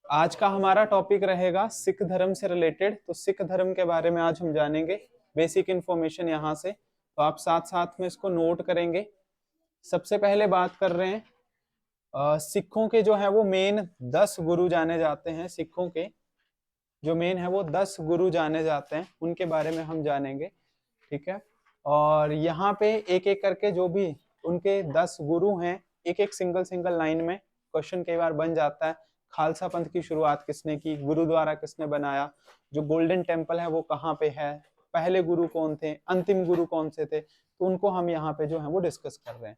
आज का हमारा टॉपिक रहेगा सिख धर्म से रिलेटेड। तो सिख धर्म के बारे में आज हम जानेंगे, बेसिक इंफॉर्मेशन यहाँ से। तो आप साथ साथ में इसको नोट करेंगे। सबसे पहले बात कर रहे हैं सिखों के जो है वो मेन 10 गुरु जाने जाते हैं। सिखों के जो मेन है वो 10 गुरु जाने जाते हैं, उनके बारे में हम जानेंगे। ठीक है, और यहाँ पे एक एक करके जो भी उनके 10 गुरु हैं, एक एक सिंगल लाइन में क्वेश्चन कई बार बन जाता है। खालसा पंथ की शुरुआत किसने की, गुरुद्वारा किसने बनाया, जो गोल्डन टेम्पल है वो कहाँ पे है, पहले गुरु कौन थे, अंतिम गुरु कौन से थे, तो उनको हम यहाँ पे जो है वो डिस्कस कर रहे हैं।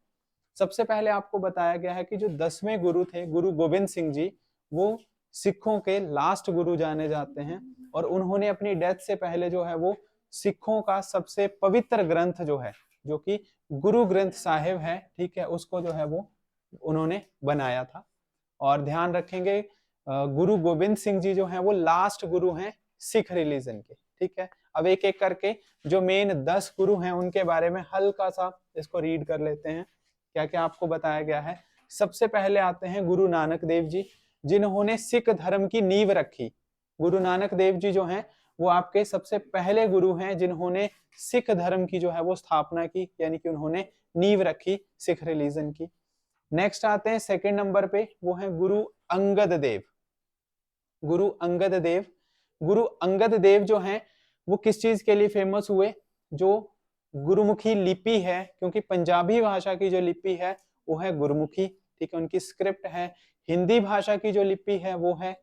सबसे पहले आपको बताया गया है कि जो 10वें गुरु थे, गुरु गोविंद सिंह जी, वो सिखों के लास्ट गुरु जाने जाते हैं। और उन्होंने अपनी डेथ से पहले जो है वो सिखों का सबसे पवित्र ग्रंथ जो है, जो कि गुरु ग्रंथ साहिब है, ठीक है, उसको जो है वो उन्होंने बनाया था। और ध्यान रखेंगे गुरु गोविंद सिंह जी जो हैं वो लास्ट गुरु हैं सिख रिलीजन के। ठीक है, अब एक एक करके जो मेन 10 गुरु हैं उनके बारे में हल्का सा इसको रीड कर लेते हैं, क्या क्या आपको बताया गया है। सबसे पहले आते हैं गुरु नानक देव जी, जिन्होंने सिख धर्म की नींव रखी। गुरु नानक देव जी जो हैं वो आपके सबसे पहले गुरु हैं जिन्होंने सिख धर्म की जो है वो स्थापना की, यानी कि उन्होंने नींव रखी सिख रिलीजन की। नेक्स्ट आते हैं सेकंड नंबर पे, वो है गुरु अंगद देव। गुरु अंगद देव, गुरु अंगद देव जो हैं वो किस चीज के लिए फेमस हुए, जो गुरुमुखी लिपि है, क्योंकि पंजाबी भाषा की जो लिपि है वो है गुरुमुखी, ठीक है, उनकी स्क्रिप्ट है। हिंदी भाषा की जो लिपि है वो है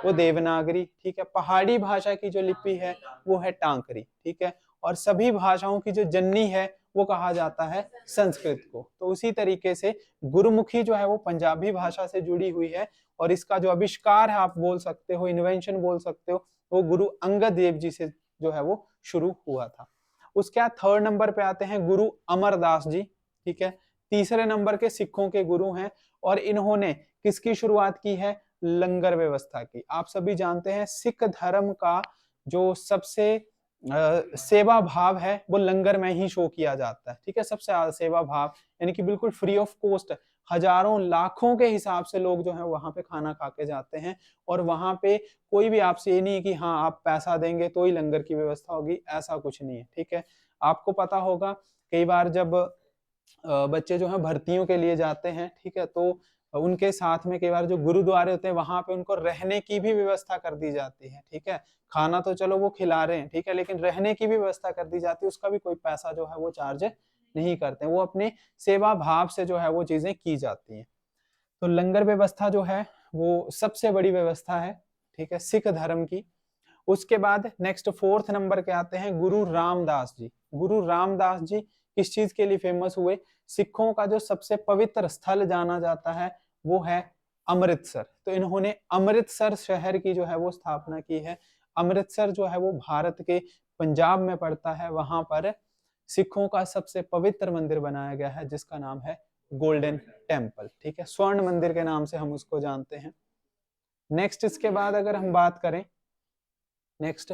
वो देवनागरी, ठीक है। पहाड़ी भाषा की जो लिपि है वो है टांकरी, ठीक है। और सभी भाषाओं की जो जननी है वो कहा जाता है संस्कृत को। तो उसी तरीके से गुरुमुखी जो है वो पंजाबी भाषा से जुड़ी हुई है, और इसका जो आविष्कार है आप बोल सकते हो, इन्वेंशन बोल सकते हो, वो गुरु अंगद देव जी से जो है वो शुरू हुआ था। उसके बाद थर्ड नंबर पे आते हैं गुरु अमरदास जी, ठीक है, तीसरे नंबर के सिखों के गुरु हैं। और इन्होंने किसकी शुरुआत की है, लंगर व्यवस्था की। आप सभी जानते हैं सिख धर्म का जो सबसे सेवा भाव है वो लंगर में ही शो किया जाता है, ठीक है। सबसे ज्यादा सेवा भाव, यानी कि बिल्कुल फ्री ऑफ कॉस्ट, हजारों लाखों के हिसाब से लोग जो है वहां पे खाना खा के जाते हैं। और वहां पे कोई भी आपसे ये नहीं है कि हाँ आप पैसा देंगे तो ही लंगर की व्यवस्था होगी, ऐसा कुछ नहीं है, ठीक है। आपको पता होगा कई बार जब बच्चे जो है भर्तियों के लिए जाते हैं, ठीक है, तो उनके साथ में कई बार जो गुरुद्वारे होते हैं वहां पे उनको रहने की भी व्यवस्था कर दी जाती है, ठीक है। खाना तो चलो वो खिला रहे हैं, ठीक है, लेकिन रहने की भी व्यवस्था कर दी जाती है, उसका भी कोई पैसा जो है वो चार्ज नहीं करते, वो अपने सेवा भाव से जो है वो चीजें की जाती हैं। तो लंगर व्यवस्था जो है वो सबसे बड़ी व्यवस्था है, ठीक है, सिख धर्म की। उसके बाद नेक्स्ट फोर्थ नंबर के आते हैं गुरु रामदास जी। गुरु रामदास जी किस चीज के लिए फेमस हुए, सिखों का जो सबसे पवित्र स्थल जाना जाता है वो है अमृतसर। तो इन्होंने अमृतसर शहर की जो है वो स्थापना की है। अमृतसर जो है वो भारत के पंजाब में पड़ता है, वहां पर सिखों का सबसे पवित्र मंदिर बनाया गया है जिसका नाम है गोल्डन टेम्पल, ठीक है, स्वर्ण मंदिर के नाम से हम उसको जानते हैं। नेक्स्ट इसके बाद अगर हम बात करें, नेक्स्ट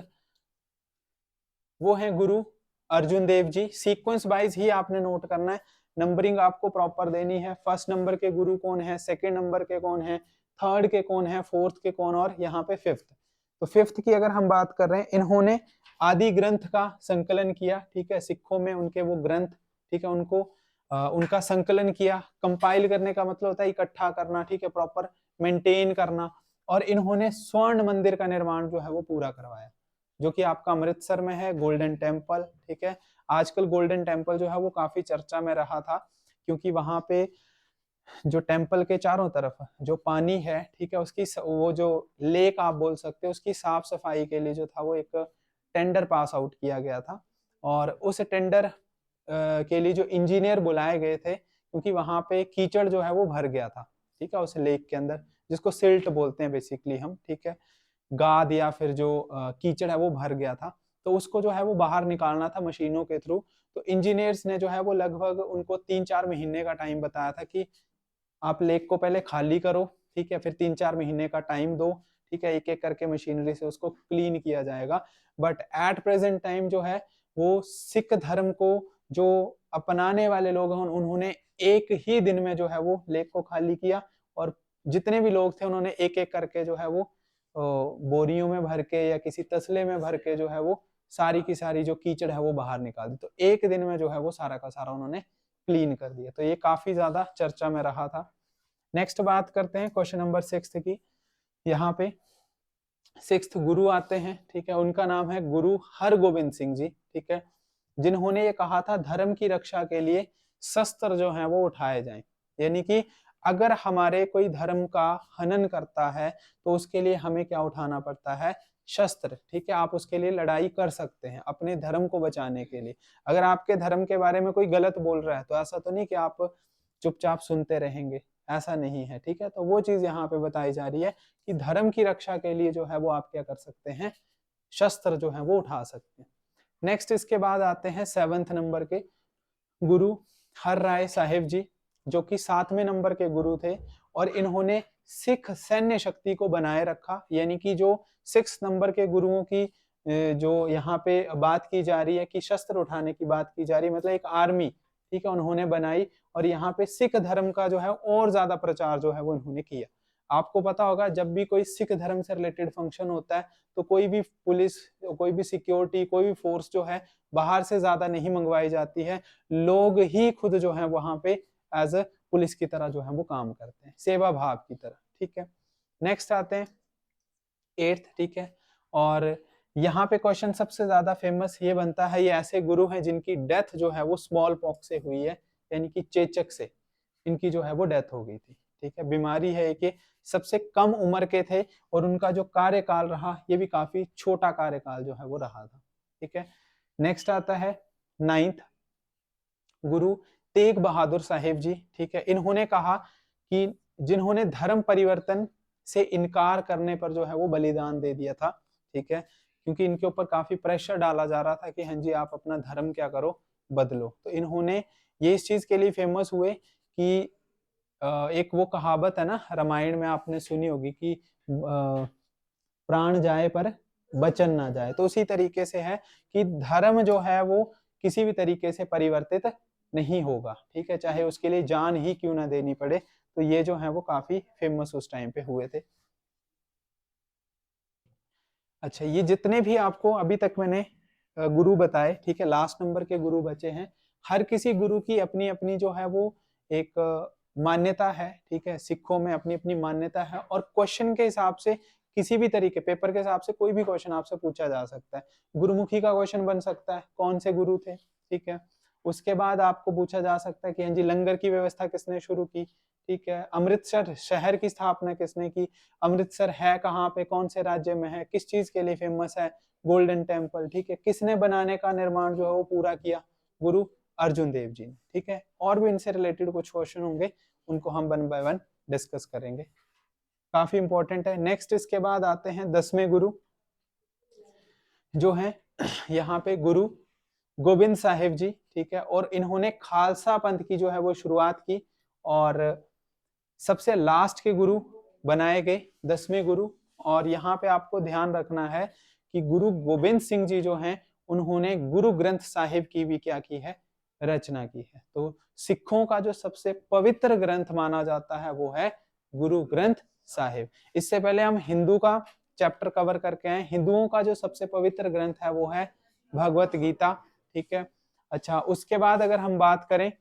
वो है गुरु अर्जुन देव जी। सीक्वेंस वाइज ही आपने नोट करना है, नंबरिंग आपको प्रॉपर देनी है। फर्स्ट नंबर के गुरु कौन है, सेकंड नंबर के कौन है, थर्ड के कौन है, फोर्थ के कौन, और यहाँ पे फिफ्थ। तो फिफ्थ की अगर हम बात कर रहे हैं, इन्होंने आदि ग्रंथ का संकलन किया, ठीक है, सिखों में उनके वो ग्रंथ, ठीक है, उनको उनका संकलन किया। कंपाइल करने का मतलब होता है इकट्ठा करना, ठीक है, प्रॉपर मेंटेन करना। और इन्होंने स्वर्ण मंदिर का निर्माण जो है वो पूरा करवाया, जो कि आपका अमृतसर में है, गोल्डन टेम्पल, ठीक है। आजकल गोल्डन टेम्पल जो है वो काफी चर्चा में रहा था, क्योंकि वहां पे जो टेम्पल के चारों तरफ जो पानी है, ठीक है, उसकी वो जो लेक आप बोल सकते हो, उसकी साफ सफाई के लिए जो था वो एक टेंडर पास आउट किया गया था। और उस टेंडर के लिए जो इंजीनियर बुलाए गए थे, क्योंकि वहां पे कीचड़ जो है वो भर गया था, ठीक है, उस लेक के अंदर, जिसको सिल्ट बोलते हैं बेसिकली हम, ठीक है, गाद या फिर जो कीचड़ है वो भर गया था। तो उसको जो है वो बाहर निकालना था मशीनों के थ्रू। तो इंजीनियर्स ने जो है वो लगभग उनको 3-4 महीने का टाइम बताया था कि आप लेक को पहले खाली करो, ठीक है, फिर 3-4 महीने का टाइम दो, ठीक है, एक एक करके मशीनरी से उसको क्लीन किया जाएगा। बट एट प्रेजेंट टाइम जो है वो सिख धर्म को जो अपनाने वाले लोग हैं उन्होंने एक ही दिन में जो है वो लेक को खाली किया, और जितने भी लोग थे उन्होंने एक एक करके जो है वो बोरियों में भर के या किसी तसले में भर के जो है वो सारी की सारी जो कीचड़ है वो बाहर निकाल दी। तो एक दिन में जो है वो सारा का सारा उन्होंने क्लीन कर दिया। तो ये काफी ज्यादा चर्चा में रहा था। नेक्स्ट बात करते हैं क्वेश्चन नंबर 6 की। यहाँ पे 6th गुरु आते हैं, ठीक है। उनका नाम है गुरु हरगोविंद सिंह जी, ठीक है, जिन्होंने ये कहा था धर्म की रक्षा के लिए शस्त्र जो है वो उठाए जाएं। यानी कि अगर हमारे कोई धर्म का हनन करता है तो उसके लिए हमें क्या उठाना पड़ता है? शस्त्र, ठीक है। आप उसके लिए लड़ाई कर सकते हैं अपने धर्म को बचाने के लिए। अगर आपके धर्म के बारे में कोई गलत बोल रहा है तो ऐसा तो नहीं कि आप चुपचाप सुनते रहेंगे, ऐसा नहीं है, ठीक है। तो वो चीज यहाँ पे बताई जा रही है कि धर्म की रक्षा के लिए जो है वो आप क्या कर सकते हैं? शस्त्र जो है वो उठा सकते हैं। नेक्स्ट इसके बाद आते हैं 7th नंबर के गुरु हर राय साहिब जी, जो कि 7वें नंबर के गुरु थे और इन्होंने सिख सैन्य शक्ति को बनाए रखा। यानी कि जो 6 नंबर के गुरुओं की जो यहाँ पे बात की जा रही है कि शस्त्र उठाने की बात की जा रही है, मतलब एक आर्मी, ठीक है, उन्होंने बनाई और यहाँ पे सिख धर्म का जो है और ज्यादा प्रचार जो है वो उन्होंने किया। आपको पता होगा जब भी कोई सिख धर्म से रिलेटेड फंक्शन होता है तो कोई भी पुलिस, कोई भी सिक्योरिटी, कोई भी फोर्स जो है बाहर से ज्यादा नहीं मंगवाई जाती है, लोग ही खुद जो है वहां पे एज अ पुलिस की तरह जो है वो काम करते हैं, सेवा भाव की तरह, ठीक है। नेक्स्ट आते हैं 8th, ठीक है। और यहाँ पे क्वेश्चन सबसे ज्यादा फेमस ये बनता है, ये ऐसे गुरु हैं जिनकी डेथ जो है वो स्मॉल पॉक्स से हुई है, यानी कि चेचक से इनकी जो है वो डेथ हो गई थी, ठीक है। बीमारी है कि सबसे कम उम्र के थे और उनका जो कार्यकाल रहा ये भी काफी छोटा कार्यकाल जो है वो रहा था, ठीक है। नेक्स्ट आता है 9th गुरु तेग बहादुर साहिब जी, ठीक है। इन्होंने कहा कि जिन्होंने धर्म परिवर्तन से इनकार करने पर जो है वो बलिदान दे दिया था, ठीक है, क्योंकि इनके ऊपर काफी प्रेशर डाला जा रहा था कि हाँ जी आप अपना धर्म क्या करो, बदलो। तो इन्होंने ये इस चीज के लिए फेमस हुए कि एक वो कहावत है ना रामायण में, आपने सुनी होगी कि प्राण जाए पर वचन ना जाए। तो उसी तरीके से है कि धर्म जो है वो किसी भी तरीके से परिवर्तित नहीं होगा, ठीक है, चाहे उसके लिए जान ही क्यों ना देनी पड़े। तो ये जो है वो काफी फेमस उस टाइम पे हुए थे। अच्छा, ये जितने भी आपको अभी तक मैंने गुरु बताए, ठीक है, लास्ट नंबर के गुरु बचे हैं। हर किसी गुरु की अपनी अपनी जो है वो एक मान्यता है, ठीक है। सिखों में अपनी अपनी मान्यता है और क्वेश्चन के हिसाब से किसी भी तरीके पेपर के हिसाब से कोई भी क्वेश्चन आपसे पूछा जा सकता है। गुरुमुखी का क्वेश्चन बन सकता है, कौन से गुरु थे, ठीक है। उसके बाद आपको पूछा जा सकता है कि हाँ जी लंगर की व्यवस्था किसने शुरू की, ठीक है। अमृतसर शहर की स्थापना किसने की, अमृतसर है कहाँ पे, कौन से राज्य में है, किस चीज के लिए फेमस है, गोल्डन टेम्पल, ठीक है। किसने बनाने का निर्माण जो है वो पूरा किया, गुरु अर्जुन देव जी ने, ठीक है। और भी इनसे रिलेटेड कुछ क्वेश्चन होंगे, उनको हम 1 बाय 1 डिस्कस करेंगे, काफी इंपॉर्टेंट है। नेक्स्ट इसके बाद आते हैं 10वें गुरु, जो है यहाँ पे गुरु गोविंद साहिब जी, ठीक है। और इन्होंने खालसा पंथ की जो है वो शुरुआत की और सबसे लास्ट के गुरु बनाए गए 10वें गुरु। और यहाँ पे आपको ध्यान रखना है कि गुरु गोविंद सिंह जी जो हैं उन्होंने गुरु ग्रंथ साहिब की भी क्या की है, रचना की है। तो सिखों का जो सबसे पवित्र ग्रंथ माना जाता है वो है गुरु ग्रंथ साहिब। इससे पहले हम हिंदू का चैप्टर कवर करके आए। हिंदुओं का जो सबसे पवित्र ग्रंथ है वो है भगवत गीता, ठीक है। अच्छा, उसके बाद अगर हम बात करें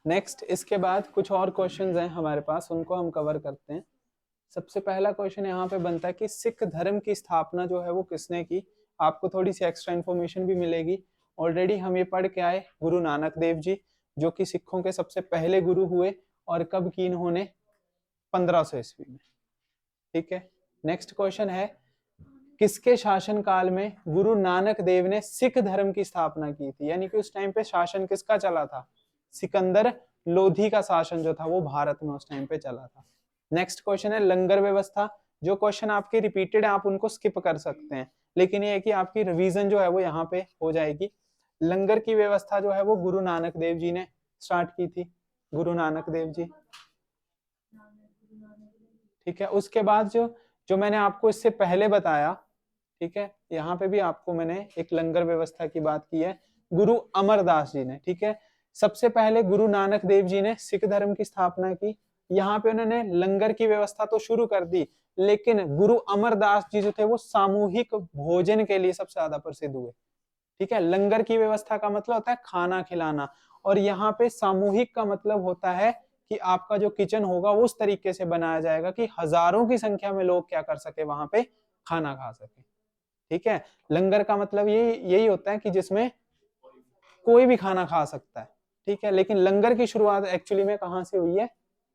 नेक्स्ट, इसके बाद कुछ और क्वेश्चंस हैं हमारे पास, उनको हम कवर करते हैं। सबसे पहला क्वेश्चन यहाँ पे बनता है कि सिख धर्म की स्थापना जो है वो किसने की। आपको थोड़ी सी एक्स्ट्रा इन्फॉर्मेशन भी मिलेगी। ऑलरेडी हम ये पढ़ के आए, गुरु नानक देव जी, जो कि सिखों के सबसे पहले गुरु हुए। और कब की इन्होंने? 1500 ईस्वी में, ठीक है। नेक्स्ट क्वेश्चन है किसके शासन काल में गुरु नानक देव ने सिख धर्म की स्थापना की थी। यानी कि उस टाइम पे शासन किसका चला था? सिकंदर लोधी का शासन जो था वो भारत में उस टाइम पे चला था। नेक्स्ट क्वेश्चन है लंगर व्यवस्था। जो क्वेश्चन आपके रिपीटेड है आप उनको स्किप कर सकते हैं, लेकिन ये है कि आपकी रिवीजन जो है वो यहाँ पे हो जाएगी। लंगर की व्यवस्था जो है वो गुरु नानक देव जी ने स्टार्ट की थी, गुरु नानक देव जी, ठीक है। उसके बाद जो जो मैंने आपको इससे पहले बताया, ठीक है, यहाँ पे भी आपको मैंने एक लंगर व्यवस्था की बात की है, गुरु अमरदास जी ने। ठीक है, सबसे पहले गुरु नानक देव जी ने सिख धर्म की स्थापना की। यहाँ पे उन्होंने लंगर की व्यवस्था तो शुरू कर दी, लेकिन गुरु अमरदास जी जो थे वो सामूहिक भोजन के लिए सबसे ज्यादा प्रसिद्ध हुए। ठीक है, लंगर की व्यवस्था का मतलब होता है खाना खिलाना, और यहाँ पे सामूहिक का मतलब होता है कि आपका जो किचन होगा वो उस तरीके से बनाया जाएगा कि हजारों की संख्या में लोग क्या कर सके, वहां पे खाना खा सके। ठीक है, लंगर का मतलब यही होता है कि जिसमें कोई भी खाना खा सकता है। ठीक है, लेकिन लंगर की शुरुआत एक्चुअली में कहां से हुई है,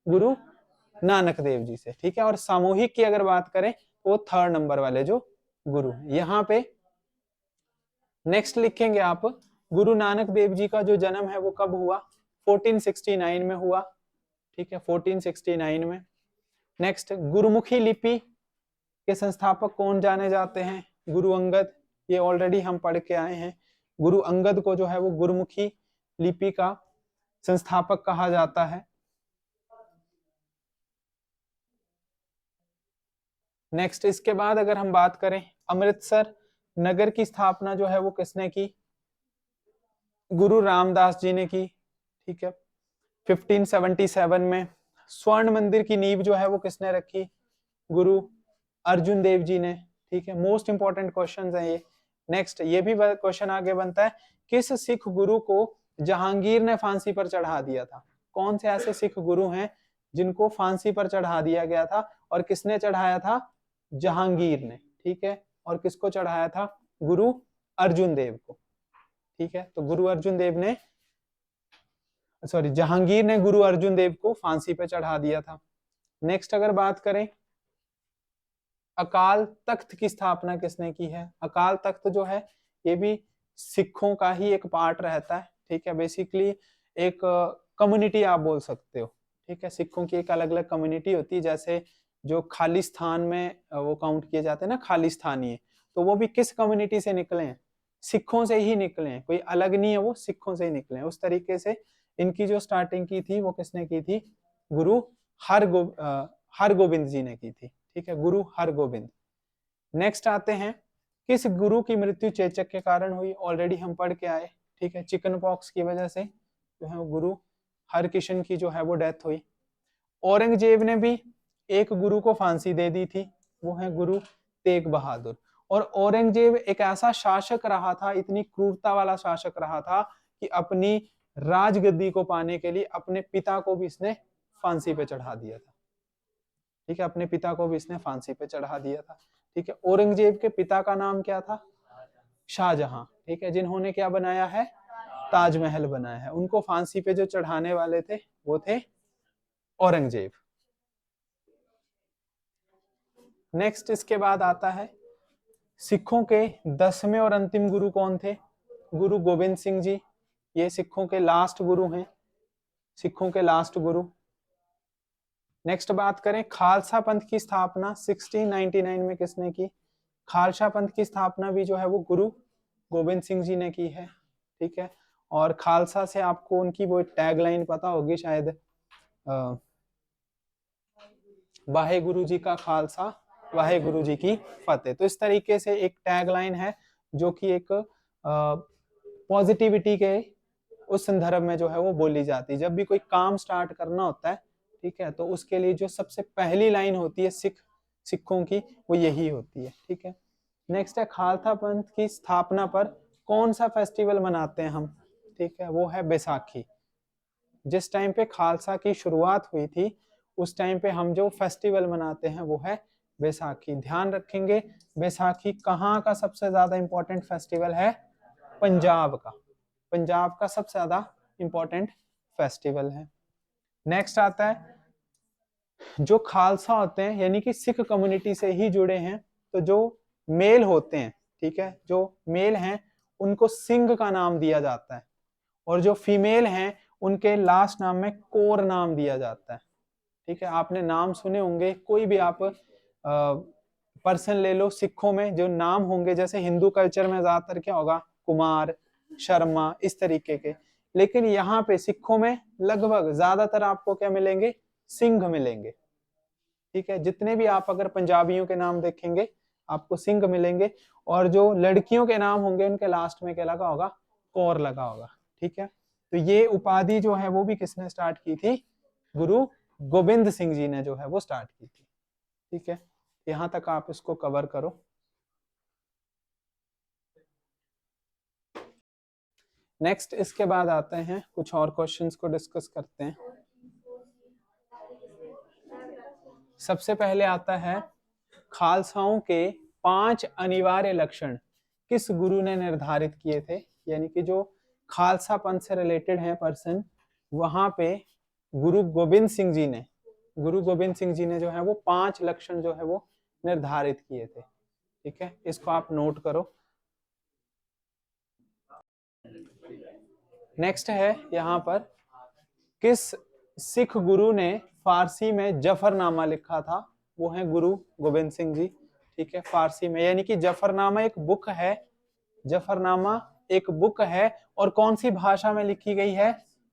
गुरु नानक देव जी से। ठीक है, और सामूहिक की अगर बात करें तो वो 3rd नंबर वाले जो गुरु हैं। यहाँ पे नेक्स्ट लिखेंगे आप, गुरु नानक देव जी का जो जन्म है वो कब हुआ, 1469 में हुआ। ठीक है, 1469 में। नेक्स्ट, गुरुमुखी लिपि के संस्थापक कौन जाने जाते हैं, गुरु अंगद। ये ऑलरेडी हम पढ़ के आए हैं। गुरु अंगद को जो है वो गुरुमुखी लिपि का संस्थापक कहा जाता है। नेक्स्ट, इसके बाद अगर हम बात करें, अमृतसर नगर की स्थापना जो है वो किसने की, गुरु रामदास जी ने की। ठीक है, 1577 में। स्वर्ण मंदिर की नींव जो है वो किसने रखी, गुरु अर्जुन देव जी ने। ठीक है, मोस्ट इंपॉर्टेंट क्वेश्चन है ये। नेक्स्ट, ये भी क्वेश्चन आगे बनता है, किस सिख गुरु को जहांगीर ने फांसी पर चढ़ा दिया था। कौन से ऐसे सिख गुरु हैं जिनको फांसी पर चढ़ा दिया गया था, और किसने चढ़ाया था, जहांगीर ने। ठीक है, और किसको चढ़ाया था, गुरु अर्जुन देव को। ठीक है, तो गुरु अर्जुन देव ने, सॉरी, जहांगीर ने गुरु अर्जुन देव को फांसी पर चढ़ा दिया था। नेक्स्ट, अगर बात करें, अकाल तख्त की स्थापना किसने की है। अकाल तख्त जो है ये भी सिखों का ही एक पार्ट रहता है। ठीक है, बेसिकली एक कम्युनिटी आप बोल सकते हो। ठीक है, सिखों की एक अलग अलग कम्युनिटी होती है, जैसे जो खालिस्तान में वो काउंट किए जाते हैं ना, खालिस्तानी, तो वो भी किस कम्युनिटी से निकले हैं, सिखों से ही निकले हैं, कोई अलग नहीं है, वो सिखों से ही निकले हैं। उस तरीके से इनकी जो स्टार्टिंग की थी वो किसने की थी, गुरु हरगोबिंद जी ने की थी। ठीक है, गुरु हरगोबिंद। नेक्स्ट आते हैं, किस गुरु की मृत्यु चेचक के कारण हुई, ऑलरेडी हम पढ़ के आए। ठीक है, चिकन पॉक्स की वजह से जो है गुरु हरकिशन की जो है वो डेथ हुई। औरंगजेब ने भी एक गुरु को फांसी दे दी थी, वो है गुरु तेग बहादुर। और औरंगजेब एक ऐसा शासक रहा था, इतनी क्रूरता वाला शासक रहा था कि अपनी राजगद्दी को पाने के लिए अपने पिता को भी इसने फांसी पे चढ़ा दिया था। ठीक है, अपने पिता को भी इसने फांसी पे चढ़ा दिया था। ठीक है, औरंगजेब के पिता का नाम क्या था, शाहजहां। ठीक है, जिन्होंने क्या बनाया है, ताजमहल बनाया है। उनको फांसी पे जो चढ़ाने वाले थे वो थे औरंगजेब। नेक्स्ट, इसके बाद आता है, सिखों के 10वें और अंतिम गुरु कौन थे, गुरु गोविंद सिंह जी। ये सिखों के लास्ट गुरु हैं, सिखों के लास्ट गुरु। नेक्स्ट बात करें, खालसा पंथ की स्थापना 1699 में किसने की। खालसा पंथ की स्थापना भी जो है वो गुरु गोविंद सिंह जी ने की है। ठीक है, और खालसा से आपको उनकी वो टैगलाइन पता होगी शायद, वाहे गुरु जी का खालसा, वाहे गुरु जी की फतेह। तो इस तरीके से एक टैगलाइन है जो कि एक पॉजिटिविटी के उस संदर्भ में जो है वो बोली जाती है। जब भी कोई काम स्टार्ट करना होता है, ठीक है, तो उसके लिए जो सबसे पहली लाइन होती है सिखों की, वो यही होती है। ठीक है, नेक्स्ट है, खालसा पंथ की स्थापना पर कौन सा फेस्टिवल मनाते हैं हम। ठीक है, वो है बैसाखी। जिस टाइम पे खालसा की शुरुआत हुई थी उस टाइम पे हम जो फेस्टिवल मनाते हैं वो है बैसाखी। ध्यान रखेंगे, बैसाखी कहाँ का सबसे ज्यादा इंपॉर्टेंट फेस्टिवल है, पंजाब का। पंजाब का सबसे ज्यादा इंपॉर्टेंट फेस्टिवल है। नेक्स्ट आता है, जो खालसा होते हैं यानी कि सिख कम्युनिटी से ही जुड़े हैं, तो जो मेल होते हैं, ठीक है, जो मेल हैं उनको सिंह का नाम दिया जाता है, और जो फीमेल हैं उनके लास्ट नाम में कौर नाम दिया जाता है। ठीक है, आपने नाम सुने होंगे, कोई भी आप पर्सन ले लो, सिखों में जो नाम होंगे, जैसे हिंदू कल्चर में ज्यादातर क्या होगा, कुमार, शर्मा, इस तरीके के, लेकिन यहाँ पे सिखों में लगभग ज्यादातर आपको क्या मिलेंगे, सिंह मिलेंगे। ठीक है, जितने भी आप अगर पंजाबियों के नाम देखेंगे आपको सिंह मिलेंगे, और जो लड़कियों के नाम होंगे उनके लास्ट में क्या लगा होगा, कौर लगा होगा। ठीक है, तो ये उपाधि जो है वो भी किसने स्टार्ट की थी, गुरु गोविंद सिंह जी ने जो है वो स्टार्ट की थी। ठीक है, यहां तक आप इसको कवर करो। नेक्स्ट इसके बाद आते हैं कुछ और क्वेश्चंस को डिस्कस करते हैं। सबसे पहले आता है खालसाओं के 5 अनिवार्य लक्षण किस गुरु ने निर्धारित किए थे, यानी कि जो खालसा पंथ से रिलेटेड है पर्सन, वहां पे गुरु गोविंद सिंह जी ने जो है वो 5 लक्षण जो है वो निर्धारित किए थे। ठीक है, इसको आप नोट करो। नेक्स्ट है यहाँ पर, किस सिख गुरु ने फारसी में जफरनामा लिखा था, वो है गुरु गोविंद सिंह जी। ठीक है, फारसी में, यानी कि जफरनामा एक बुक है, जफरनामा एक बुक है, और कौन सी भाषा में लिखी गई है,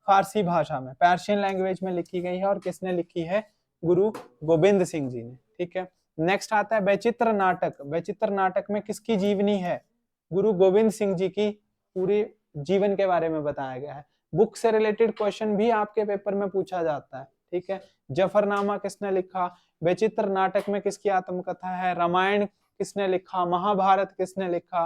फारसी भाषा में, पर्शियन लैंग्वेज में लिखी गई है, और किसने लिखी है, गुरु गोविंद सिंह जी ने। ठीक है, नेक्स्ट आता है वैचित्र नाटक। वैचित्र नाटक में किसकी जीवनी है, गुरु गोविंद सिंह जी की पूरी जीवन के बारे में बताया गया है। बुक से रिलेटेड क्वेश्चन भी आपके पेपर में पूछा जाता है। ठीक है, जफरनामा किसने लिखा, वैचित्र नाटक में किसकी आत्मकथा है, रामायण किसने लिखा, महाभारत किसने लिखा,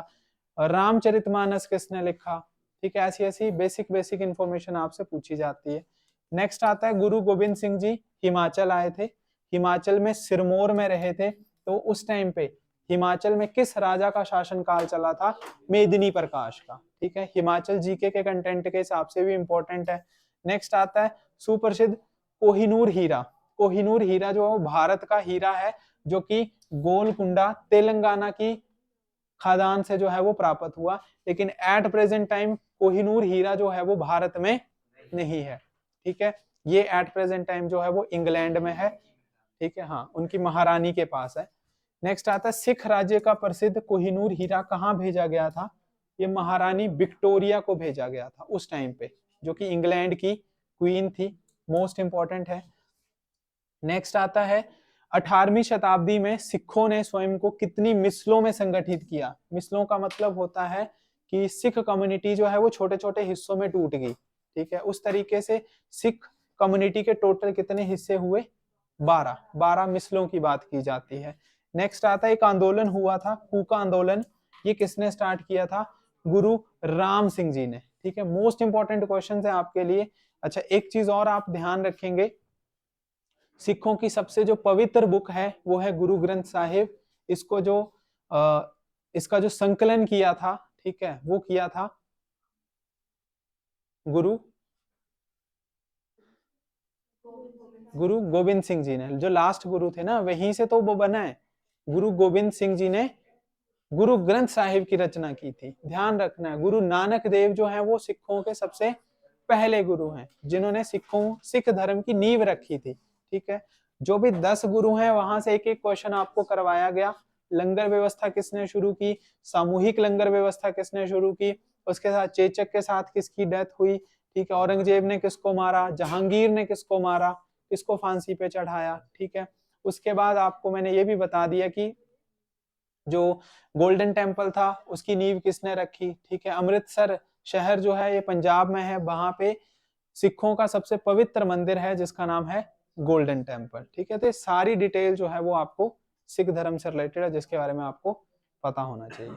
रामचरितमानस किसने लिखा। ठीक है, ऐसी ऐसी बेसिक इंफॉर्मेशन आपसे पूछी जाती है। नेक्स्ट आता है गुरु गोविंद सिंह जी हिमाचल आए थे, हिमाचल में सिरमौर में रहे थे, तो उस टाइम पे हिमाचल में किस राजा का शासनकाल चला था, मेदिनी प्रकाश का। ठीक है, हिमाचल जीके के कंटेंट के हिसाब से भी इंपॉर्टेंट है। नेक्स्ट आता है सुप्रसिद्ध कोहिनूर हीरा। कोहिनूर हीरा जो है भारत का हीरा है, जो कि गोलकुंडा तेलंगाना की खादान से जो है वो प्राप्त हुआ, लेकिन एट प्रेजेंट टाइम कोहिनूर हीरा जो है वो भारत में नहीं है। ठीक है, ये एट प्रेजेंट टाइम जो है वो इंग्लैंड में है। ठीक है, हाँ, उनकी महारानी के पास है। नेक्स्ट आता है सिख राज्य का प्रसिद्ध कोहिनूर हीरा कहाँ भेजा गया था, ये महारानी विक्टोरिया को भेजा गया था उस टाइम पे, जो कि इंग्लैंड की क्वीन थी। मोस्ट इंपॉर्टेंट है। नेक्स्ट आता है 18वीं शताब्दी में सिखों ने स्वयं को कितनी मिसलों में संगठित किया। मिसलों का मतलब होता है कि सिख कम्युनिटी जो है वो छोटे छोटे हिस्सों में टूट गई। ठीक है, उस तरीके से सिख कम्युनिटी के टोटल कितने हिस्से हुए, 12 मिसलों की बात की जाती है। नेक्स्ट आता है एक आंदोलन हुआ था, कूका आंदोलन, ये किसने स्टार्ट किया था, गुरु राम सिंह जी ने। ठीक है, मोस्ट इंपॉर्टेंट क्वेश्चन है आपके लिए। अच्छा, एक चीज और आप ध्यान रखेंगे, सिखों की सबसे जो पवित्र बुक है वो है गुरु ग्रंथ साहिब। इसको जो इसका जो संकलन किया था, ठीक है, वो किया था गुरु गोविंद सिंह जी ने। जो लास्ट गुरु थे ना, वहीं से तो वो बना है। गुरु गोविंद सिंह जी ने गुरु ग्रंथ साहिब की रचना की थी। ध्यान रखना है, गुरु नानक देव जो है वो सिखों के सबसे पहले गुरु हैं, जिन्होंने सिख धर्म की नींव रखी थी। ठीक है, जो भी 10 गुरु हैं वहां से एक एक क्वेश्चन आपको करवाया गया। लंगर व्यवस्था किसने शुरू की, सामूहिक लंगर व्यवस्था किसने शुरू की, उसके साथ चेचक के साथ किसकी डेथ हुई। ठीक है, औरंगजेब ने किसको मारा, जहांगीर ने किसको मारा, किसको फांसी पे चढ़ाया। ठीक है, उसके बाद आपको मैंने ये भी बता दिया कि जो गोल्डन टेम्पल था उसकी नींव किसने रखी। ठीक है, अमृतसर शहर जो है ये पंजाब में है, वहां पे सिखों का सबसे पवित्र मंदिर है जिसका नाम है गोल्डन टेम्पल। ठीक है, तो सारी डिटेल जो है वो आपको सिख धर्म से रिलेटेड है, जिसके बारे में आपको पता होना चाहिए।